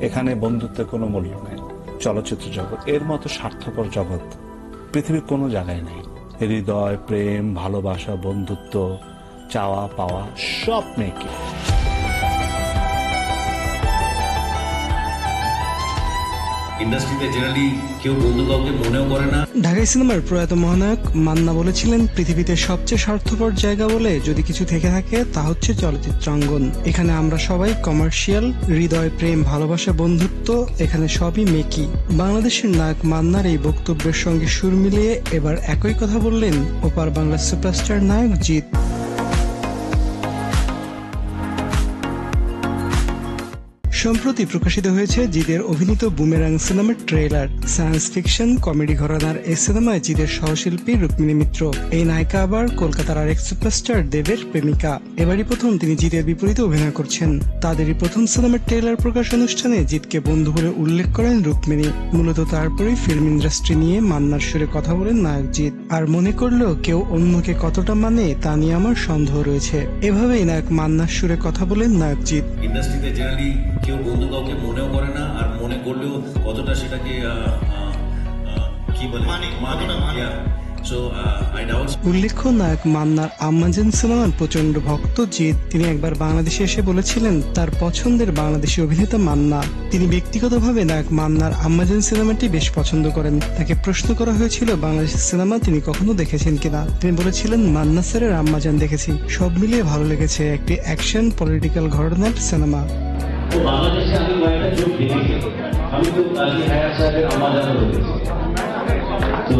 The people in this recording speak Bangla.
এখানে বন্ধুত্বের কোনো মূল্য নেই। চলচ্চিত্র জগৎ এর মতো স্বার্থপর জগৎ পৃথিবীর কোনো জায়গায় নেই। হৃদয়, প্রেম, ভালোবাসা, বন্ধুত্ব, চাওয়া পাওয়া সব মেয়েকে। ইন্ডাস্ট্রিতে জেনারেলি কেউ বন্ধু কাউকে মনেও করে না। ঢাকাই সিনেমার প্রয়াত মহানায়ক মান্না বলেছিলেন, পৃথিবীতে সবচেয়ে স্বার্থপর জায়গা বলে যদি কিছু থেকে থাকে তা হচ্ছে চলচ্চিত্রাঙ্গন। এখানে আমরা সবাই কমার্শিয়াল, হৃদয়, প্রেম, ভালোবাসা, বন্ধুত্ব এখানে সবই মেকি। বাংলাদেশের নায়ক মান্নার এই বক্তব্যের সঙ্গে সুর মিলিয়ে এবার একই কথা বললেন ওপার বাংলার সুপারস্টার নায়ক জিৎ। সম্প্রতি প্রকাশিত হয়েছে জিদের অভিনীত বুমেরাং সিনেমার ট্রেলার। সায়েন্স ফিকশন কমেডি ঘরানার এই সিনেমায় জিদের সহশিল্পী রুক্মিণী মিত্র। এই নায়িকা আবার কলকাতার আরেক সুপারস্টার দেবের প্রেমিকা। এবারই প্রথম তিনি জিদের বিপরীতে অভিনয় করছেন। তাদেরই প্রথম সিনেমার ট্রেলার প্রকাশ অনুষ্ঠানে জিতকে বন্ধু বলে উল্লেখ করেন রুক্মিণী। মূলত তারপরেই ফিল্ম ইন্ডাস্ট্রি নিয়ে মান্নার সুরে কথা বলেন নায়ক জিত। আর মনে করলেও কেউ অন্যকে কতটা মানে তা নিয়ে আমার সন্দেহ রয়েছে। এভাবেই নায়ক মান্নার সুরে কথা বলেন নায়ক জিত। ইন্ডাস্ট্রিতে জেনারেলি কেউ বন্ধু কাউকে মনেও করে না, আর মনে করলেও কতটা সেটাকে কি বলে উল্লেখ্য, নায়ক মান্নার আম্মাজান সিনেমার প্রচন্ড ভক্ত জিৎ। তিনি একবার বাংলাদেশে এসে বলেছিলেন তার পছন্দের বাংলাদেশি অভিনেতা মান্না। তিনি ব্যক্তিগতভাবে নায়ক মান্নার আম্মাজান সিনেমাটি বেশ পছন্দ করেন। তাকে প্রশ্ন করা হয়েছিল বাংলাদেশের সিনেমা তিনি কখনো দেখেছেন কিনা। তিনি বলেছিলেন, মান্না স্যারের আম্মাজান দেখেছি, সব মিলিয়ে ভালো লেগেছে, একটি অ্যাকশন পলিটিক্যাল ঘটনার সিনেমা। বাংলাদেশে আমি কয়েকটা যুগ দেখেছি, আমি তো কাজী হায়াত সাহেবের আম্মাজানও দেখেছি। তো